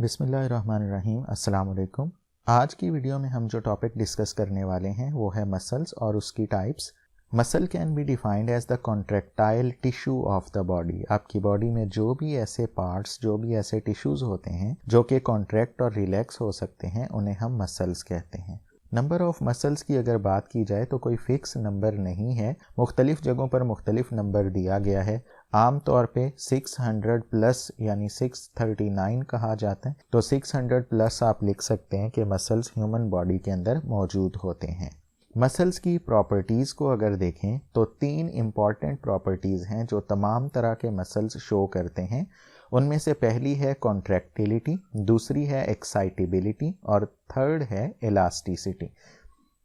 बिस्मिल्लाहिर्रहमानिर्रहीम। अस्सलाम वालेकुम। आज की वीडियो में हम जो टॉपिक डिस्कस करने वाले हैं वो है मसल्स और उसकी types. Muscle can be defined as the contractile tissue of the body. आपकी बॉडी में जो भी ऐसे पार्ट्स, जो भी ऐसे टिश्यूज़ होते हैं जो कि कॉन्ट्रैक्ट और रिलैक्स हो सकते हैं, उन्हें हम मसल्स कहते हैं। नंबर ऑफ़ मसल्स की अगर बात की जाए तो कोई फ़िक्स नंबर नहीं है, मुख्तलिफ़ जगहों पर मुख्तलिफ़ नंबर दिया गया है। आम तौर पे 600 प्लस यानी 639 कहा जाता है, तो 600 प्लस आप लिख सकते हैं कि मसल्स ह्यूमन बॉडी के अंदर मौजूद होते हैं। मसल्स की प्रॉपर्टीज़ को अगर देखें तो 3 इम्पॉर्टेंट प्रॉपर्टीज़ हैं जो तमाम तरह के मसल्स शो करते हैं। उनमें से पहली है कॉन्ट्रैक्टिलिटी, दूसरी है एक्साइटेबिलिटी और थर्ड है elasticity.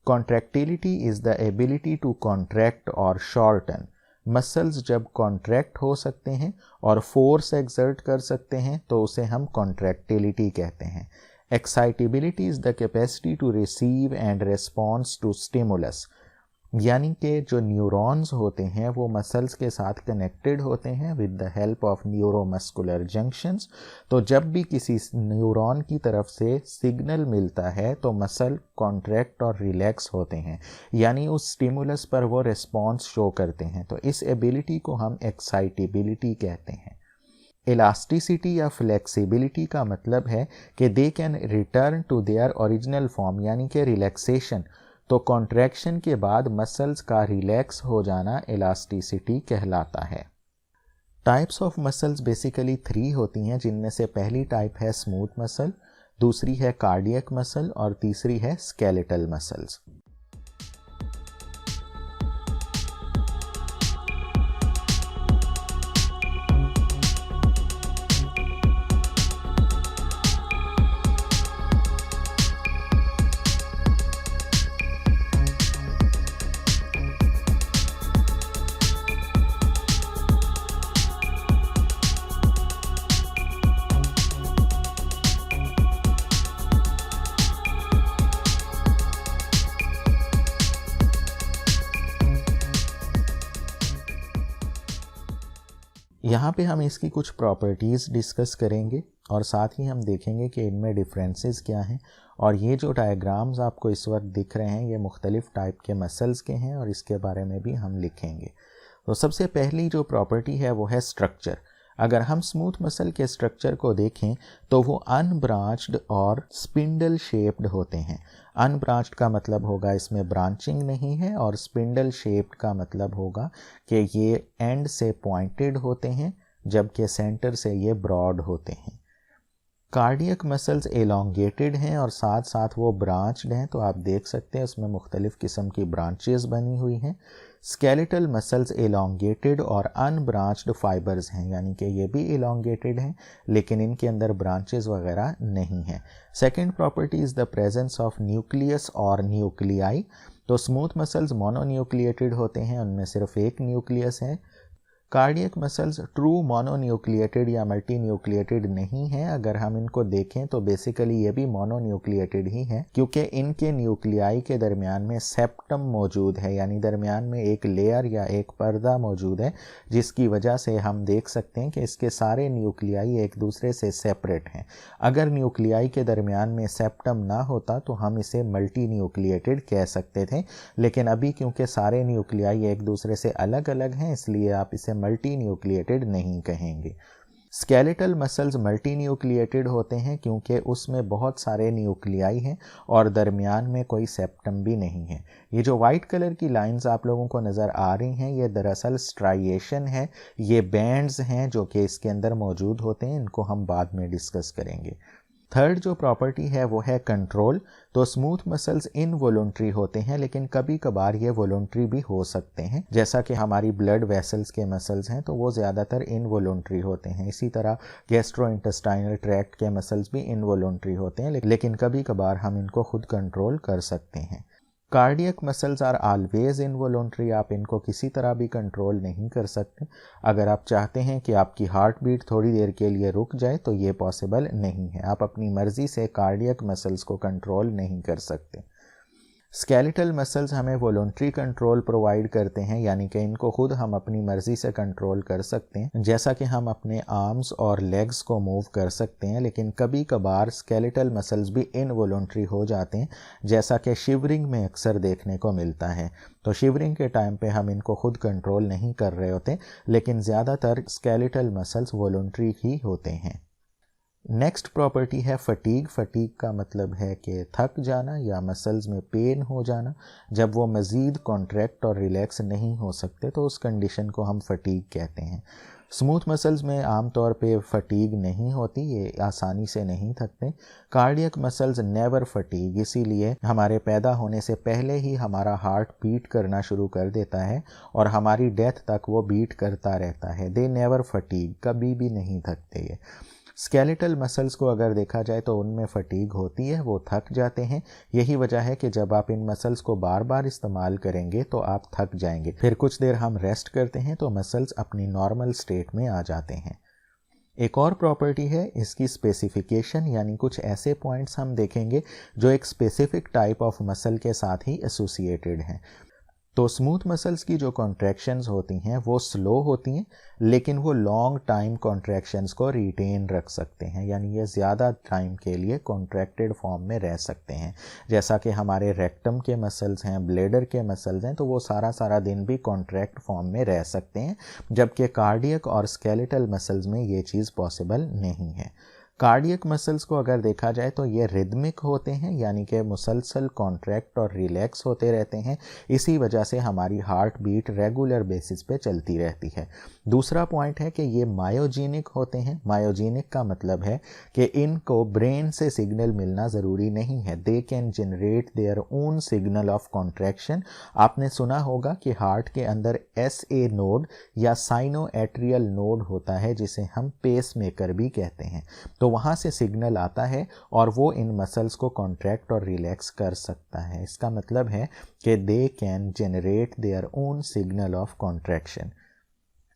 Contractility is the ability to contract और शॉर्टन। मसल्स जब कॉन्ट्रैक्ट हो सकते हैं और फोर्स एक्सर्ट कर सकते हैं तो उसे हम कॉन्ट्रैक्टिलिटी कहते हैं। Excitability is the capacity to receive and response to stimulus, यानी कि जो न्यूरॉन्स होते हैं वो मसल्स के साथ कनेक्टेड होते हैं with the help of neuromuscular junctions. तो जब भी किसी न्यूरॉन की तरफ से सिग्नल मिलता है तो मसल कॉन्ट्रैक्ट और रिलैक्स होते हैं, यानी उस स्टिमुलस पर वो रिस्पॉन्स शो करते हैं। तो इस एबिलिटी को हम एक्साइटेबिलिटी कहते हैं। इलास्टिसिटी या फ्लेक्सिबिलिटी का मतलब है कि they can return to their original form, यानी कि रिलैक्सेशन। तो कॉन्ट्रैक्शन के बाद मसल्स का रिलैक्स हो जाना इलास्टिसिटी कहलाता है। टाइप्स ऑफ मसल्स बेसिकली 3 होती हैं, जिनमें से पहली टाइप है स्मूथ मसल, दूसरी है कार्डियक मसल और तीसरी है स्केलेटल मसल्स। यहाँ पे हम इसकी कुछ प्रॉपर्टीज़ डिस्कस करेंगे और साथ ही हम देखेंगे कि इनमें डिफरेंसेस क्या हैं। और ये जो डायग्राम्स आपको इस वक्त दिख रहे हैं ये मुख्तलिफ़ टाइप के मसल्स के हैं और इसके बारे में भी हम लिखेंगे। तो सबसे पहली जो प्रॉपर्टी है वो है स्ट्रक्चर। अगर हम स्मूथ मसल के स्ट्रक्चर को देखें तो वो अनब्रांच्ड और स्पिंडल शेप्ड होते हैं। अनब्रांच्ड का मतलब होगा इसमें ब्रांचिंग नहीं है, और स्पिंडल शेप्ड का मतलब होगा कि ये एंड से पॉइंटेड होते हैं जबकि सेंटर से ये ब्रॉड होते हैं। कार्डियक मसल्स एलोंगेटेड हैं और साथ साथ वो ब्रांच्ड हैं, तो आप देख सकते हैं उसमें मुख्तलिफ़ किस्म की ब्रांचेस बनी हुई हैं। स्केलेटल मसल्स एलोंगेटेड और अनब्रांच्ड फाइबर्स हैं, यानी कि ये भी एलोंगेटेड हैं लेकिन इनके अंदर ब्रांचेस वगैरह नहीं हैं। Second property is the presence of nucleus और न्यूक्लियाई। तो स्मूथ मसल्स मोनोन्यूक्लिएटेड होते हैं, उनमें सिर्फ एक न्यूक्लियस है। कार्डियक मसल्स ट्रू मोनोन्यूक्लिएटेड या मल्टीन्यूक्लिएटेड नहीं हैं। अगर हम इनको देखें तो बेसिकली ये भी मोनोन्यूक्लिएटेड ही हैं, क्योंकि इनके न्यूक्लियाई के दरमियान में सेप्टम मौजूद है, यानी दरमियान में एक लेयर या एक पर्दा मौजूद है, जिसकी वजह से हम देख सकते हैं कि इसके सारे न्यूक्लियाई एक दूसरे से सेपरेट हैं। अगर न्यूक्लियाई के दरमियान में सेप्टम ना होता तो हम इसे मल्टी न्यूक्लिएटेड कह सकते थे, लेकिन अभी क्योंकि सारे न्यूक्लियाई एक दूसरे से अलग अलग हैं इसलिए आप इसे मल्टी न्यूक्लिएटेड नहीं कहेंगे। स्केलेटल मसल्स मल्टी न्यूक्लिएटेड होते हैं क्योंकि उसमें बहुत सारे न्यूक्लियाई हैं और दरमियान में कोई सेप्टम भी नहीं है। ये जो वाइट कलर की लाइंस आप लोगों को नज़र आ रही हैं ये दरअसल स्ट्राइएशन है, ये बैंड्स हैं जो कि इसके अंदर मौजूद होते हैं, इनको हम बाद में डिस्कस करेंगे। थर्ड जो प्रॉपर्टी है वो है कंट्रोल। तो स्मूथ मसल्स इनवॉलंटरी होते हैं लेकिन कभी कभार ये वॉलंटरी भी हो सकते हैं, जैसा कि हमारी ब्लड वेसल्स के मसल्स हैं तो वो ज़्यादातर इनवॉलंटरी होते हैं। इसी तरह गैस्ट्रोइंटेस्टाइनल ट्रैक्ट के मसल्स भी इनवॉलंटरी होते हैं लेकिन कभी कभार हम इनको खुद कंट्रोल कर सकते हैं। Cardiac muscles are always involuntary, आप इनको किसी तरह भी कंट्रोल नहीं कर सकते। अगर आप चाहते हैं कि आपकी हार्ट बीट थोड़ी देर के लिए रुक जाए तो ये पॉसिबल नहीं है, आप अपनी मर्ज़ी से कार्डियक मसल्स को कंट्रोल नहीं कर सकते। स्केलेटल मसल्स हमें वॉलंटरी कंट्रोल प्रोवाइड करते हैं, यानी कि इनको खुद हम अपनी मर्ज़ी से कंट्रोल कर सकते हैं, जैसा कि हम अपने आर्म्स और लेग्स को मूव कर सकते हैं। लेकिन कभी कभार स्केलेटल मसल्स भी इनवॉलंटरी हो जाते हैं, जैसा कि शिवरिंग में अक्सर देखने को मिलता है। तो शिवरिंग के टाइम पे हम इनको खुद कंट्रोल नहीं कर रहे होते, लेकिन ज़्यादातर स्केलेटल मसल्स वॉलंटरी ही होते हैं। नेक्स्ट प्रॉपर्टी है फटीग। फटीग का मतलब है कि थक जाना या मसल्स में पेन हो जाना। जब वो मज़ीद कॉन्ट्रैक्ट और रिलैक्स नहीं हो सकते तो उस कंडीशन को हम फटीग कहते हैं। स्मूथ मसल्स में आमतौर पे फटीग नहीं होती, ये आसानी से नहीं थकते। कार्डियक मसल्स नेवर फटीग, इसीलिए हमारे पैदा होने से पहले ही हमारा हार्ट बीट करना शुरू कर देता है और हमारी डेथ तक वो बीट करता रहता है। दे नेवर फटीग, कभी भी नहीं थकते ये। स्केलेटल मसल्स को अगर देखा जाए तो उनमें फटीग होती है, वो थक जाते हैं। यही वजह है कि जब आप इन मसल्स को बार बार इस्तेमाल करेंगे तो आप थक जाएंगे। फिर कुछ देर हम रेस्ट करते हैं तो मसल्स अपनी नॉर्मल स्टेट में आ जाते हैं। एक और प्रॉपर्टी है इसकी स्पेसिफिकेशन, यानी कुछ ऐसे पॉइंट्स हम देखेंगे जो एक स्पेसिफिक टाइप ऑफ मसल के साथ ही एसोसिएटेड हैं। तो स्मूथ मसल्स की जो कॉन्ट्रैक्शंस होती हैं वो स्लो होती हैं, लेकिन वो लॉन्ग टाइम कॉन्ट्रैक्शंस को रिटेन रख सकते हैं, यानी ये ज़्यादा टाइम के लिए कॉन्ट्रैक्टेड फॉर्म में रह सकते हैं। जैसा कि हमारे रेक्टम के मसल्स हैं, ब्लेडर के मसल्स हैं, तो वो सारा दिन भी कॉन्ट्रैक्ट फॉर्म में रह सकते हैं, जबकि कार्डियक और स्केलेटल मसल्स में ये चीज़ पॉसिबल नहीं है। कार्डियक मसल्स को अगर देखा जाए तो ये रिदमिक होते हैं, यानी कि मुसलसल कॉन्ट्रैक्ट और रिलैक्स होते रहते हैं। इसी वजह से हमारी हार्ट बीट रेगुलर बेसिस पे चलती रहती है। दूसरा पॉइंट है कि ये मायोजेनिक होते हैं। मायोजेनिक का मतलब है कि इनको ब्रेन से सिग्नल मिलना ज़रूरी नहीं है, they can generate their own signal of contraction. आपने सुना होगा कि हार्ट के अंदर SA नोड या साइनो एट्रियल नोड होता है, जिसे हम पेस मेकर भी कहते हैं। तो वहाँ से सिग्नल आता है और वो इन मसल्स को कॉन्ट्रैक्ट और रिलैक्स कर सकता है। इसका मतलब है कि they can generate their own signal of contraction.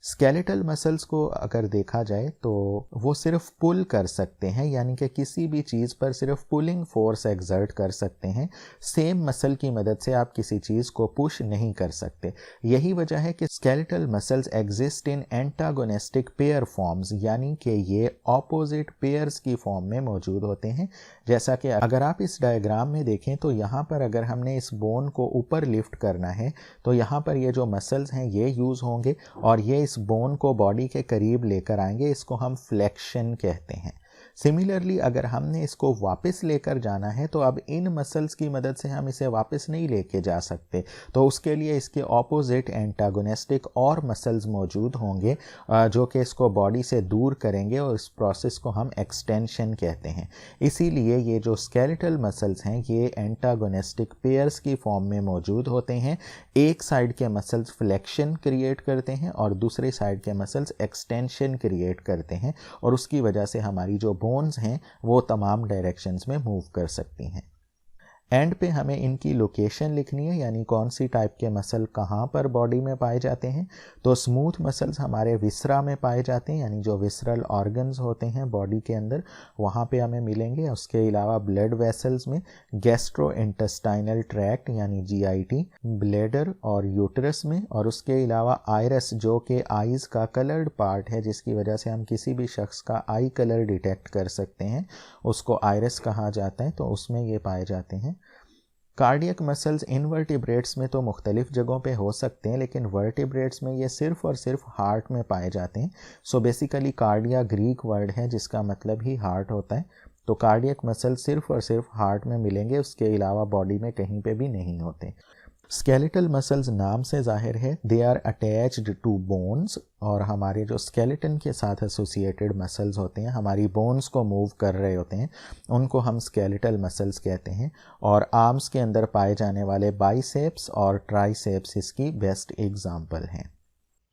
Skeletal muscles को अगर देखा जाए तो वो सिर्फ पुल कर सकते हैं, यानी कि किसी भी चीज़ पर सिर्फ पुलिंग फोर्स एक्सर्ट कर सकते हैं। सेम मसल की मदद से आप किसी चीज़ को पुश नहीं कर सकते। यही वजह है कि skeletal muscles exist in antagonistic pair forms, यानी कि ये ऑपोजिट पेयर्स की फॉर्म में मौजूद होते हैं। जैसा कि अगर आप इस डायग्राम में देखें तो यहाँ पर अगर हमने इस बोन को ऊपर लिफ्ट करना है तो यहाँ पर ये जो मसल्स हैं ये यूज़ होंगे और ये इस बोन को बॉडी के करीब लेकर आएंगे। इसको हम फ्लेक्शन कहते हैं। सिमिलरली अगर हमने इसको वापस लेकर जाना है तो अब इन मसल्स की मदद से हम इसे वापस नहीं लेके जा सकते, तो उसके लिए इसके ऑपोजिट एंटागोनिस्टिक और मसल्स मौजूद होंगे जो कि इसको बॉडी से दूर करेंगे और इस प्रोसेस को हम एक्सटेंशन कहते हैं। इसीलिए ये जो स्केलेटल मसल्स हैं ये एंटागोनिस्टिक पेयर्स की फॉर्म में मौजूद होते हैं। एक साइड के मसल्स फ्लेक्शन क्रिएट करते हैं और दूसरे साइड के मसल्स एक्सटेंशन क्रिएट करते हैं, और उसकी वजह से हमारी जो बोन्स हैं वो तमाम डायरेक्शंस में मूव कर सकती हैं। एंड पे हमें इनकी लोकेशन लिखनी है, यानी कौन सी टाइप के मसल कहाँ पर बॉडी में पाए जाते हैं। तो स्मूथ मसल्स हमारे विसरा में पाए जाते हैं, यानी जो विसरल ऑर्गन्स होते हैं बॉडी के अंदर वहाँ पे हमें मिलेंगे। उसके अलावा ब्लड वेसल्स में, गैस्ट्रो इंटेस्टाइनल ट्रैक्ट यानी GIT, ब्लैडर और यूटरस में, और उसके अलावा आइरस जो कि आइज़ का कलर्ड पार्ट है, जिसकी वजह से हम किसी भी शख्स का आई कलर डिटेक्ट कर सकते हैं, उसको आइरस कहा जाता है, तो उसमें ये पाए जाते हैं। कार्डियक मसल्स इनवर्टिब्रेट्स में तो मुख्तलिफ जगहों पे हो सकते हैं, लेकिन वर्टिब्रेट्स में ये सिर्फ और सिर्फ हार्ट में पाए जाते हैं। So basically cardia Greek word है जिसका मतलब ही हार्ट होता है। तो कार्डियक मसल सिर्फ और सिर्फ हार्ट में मिलेंगे, उसके अलावा बॉडी में कहीं पे भी नहीं होते। स्केलेटल मसल्स नाम से जाहिर है they are attached to bones, और हमारे जो स्केलेटन के साथ एसोसिएटेड मसल्स होते हैं, हमारी बोन्स को मूव कर रहे होते हैं, उनको हम स्केलेटल मसल्स कहते हैं। और आर्म्स के अंदर पाए जाने वाले बाइसेप्स और ट्राइसेप्स इसकी बेस्ट एग्जाम्पल हैं।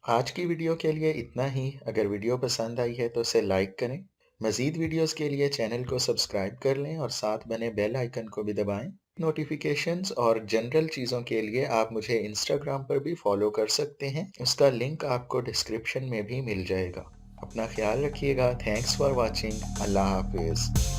आज की वीडियो के लिए इतना ही। अगर वीडियो पसंद आई है तो इसे लाइक करें। मज़ीद वीडियोस के लिए चैनल को सब्सक्राइब कर लें और साथ बने बेल आइकन को भी दबाएं। नोटिफिकेशंस और जनरल चीज़ों के लिए आप मुझे इंस्टाग्राम पर भी फॉलो कर सकते हैं, उसका लिंक आपको डिस्क्रिप्शन में भी मिल जाएगा। अपना ख्याल रखिएगा। Thanks for watching. अल्लाह हाफिज़।